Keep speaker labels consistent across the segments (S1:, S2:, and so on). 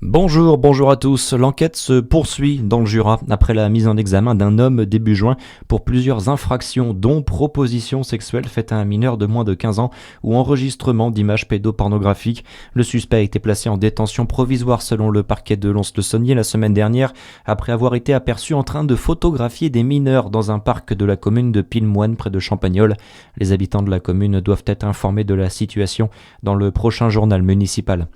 S1: Bonjour à tous. L'enquête se poursuit dans le Jura après la mise en examen d'un homme début juin pour plusieurs infractions dont proposition sexuelle faite à un mineur de moins de 15 ans ou enregistrement d'images pédopornographiques. Le suspect a été placé en détention provisoire selon le parquet de Lons-le-Saunier la semaine dernière après avoir été aperçu en train de photographier des mineurs dans un parc de la commune de Pilmoine près de Champagnole. Les habitants de la commune doivent être informés de la situation dans le prochain journal municipal.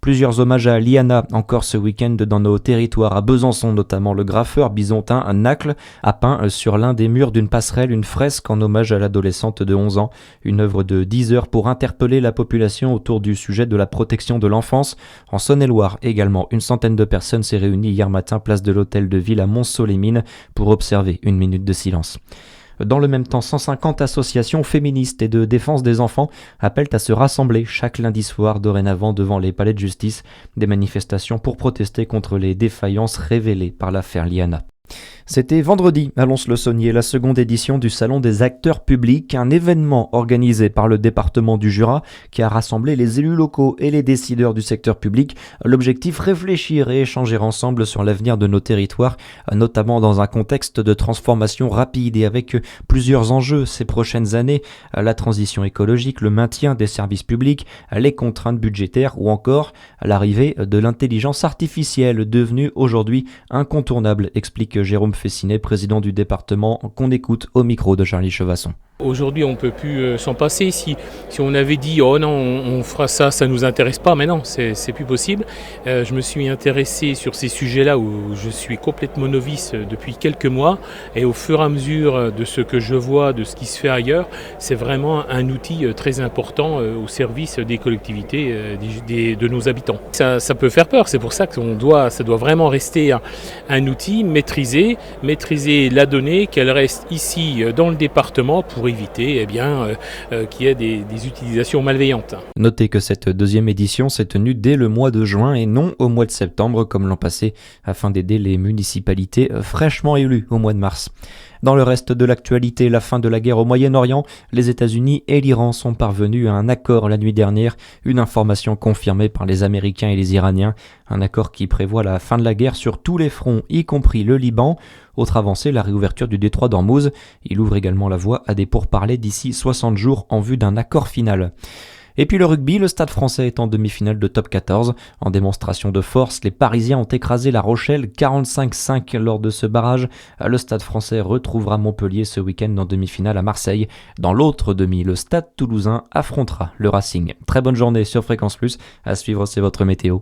S1: Plusieurs hommages à Liana encore ce week-end dans nos territoires. À Besançon notamment, le graffeur bisontin Nacle a peint sur l'un des murs d'une passerelle une fresque en hommage à l'adolescente de 11 ans. Une œuvre de 10 heures pour interpeller la population autour du sujet de la protection de l'enfance. En Saône-et-Loire également, une centaine de personnes s'est réunie hier matin place de l'hôtel de ville à Montceau-les-Mines pour observer une minute de silence. Dans le même temps, 150 associations féministes et de défense des enfants appellent à se rassembler chaque lundi soir dorénavant devant les palais de justice. Des manifestations pour protester contre les défaillances révélées par l'affaire Liana. C'était vendredi à Lons-le-Saunier, la seconde édition du Salon des acteurs publics, un événement organisé par le département du Jura qui a rassemblé les élus locaux et les décideurs du secteur public. L'objectif, réfléchir et échanger ensemble sur l'avenir de nos territoires, notamment dans un contexte de transformation rapide et avec plusieurs enjeux ces prochaines années, la transition écologique, le maintien des services publics, les contraintes budgétaires ou encore l'arrivée de l'intelligence artificielle devenue aujourd'hui incontournable, explique Jérôme Fessinet, président du département, qu'on écoute au micro de Charlie Chevasson.
S2: Aujourd'hui, on ne peut plus s'en passer. Si on avait dit « Oh non, on fera ça, ça ne nous intéresse pas », mais non, c'est plus possible. Je me suis intéressé sur ces sujets-là où je suis complètement novice depuis quelques mois. Et au fur et à mesure de ce que je vois, de ce qui se fait ailleurs, c'est vraiment un outil très important au service des collectivités, de nos habitants. Ça peut faire peur, c'est pour ça que ça doit vraiment rester un outil maîtrisé, maîtriser la donnée, qu'elle reste ici dans le département pour éviter qu'il y ait des utilisations malveillantes.
S1: Notez que cette deuxième édition s'est tenue dès le mois de juin et non au mois de septembre comme l'an passé, afin d'aider les municipalités fraîchement élues au mois de mars. Dans le reste de l'actualité, la fin de la guerre au Moyen-Orient, les États-Unis et l'Iran sont parvenus à un accord la nuit dernière, une information confirmée par les Américains et les Iraniens, un accord qui prévoit la fin de la guerre sur tous les fronts, y compris le Liban. Autre avancée, la réouverture du détroit d'Ormuz. Il ouvre également la voie à des pourparlers d'ici 60 jours en vue d'un accord final. Et puis le rugby, le Stade français est en demi-finale de top 14. En démonstration de force, les Parisiens ont écrasé La Rochelle 45-5 lors de ce barrage. Le Stade français retrouvera Montpellier ce week-end en demi-finale à Marseille. Dans l'autre demi, le Stade toulousain affrontera le Racing. Très bonne journée sur Fréquence Plus. À suivre, c'est votre météo.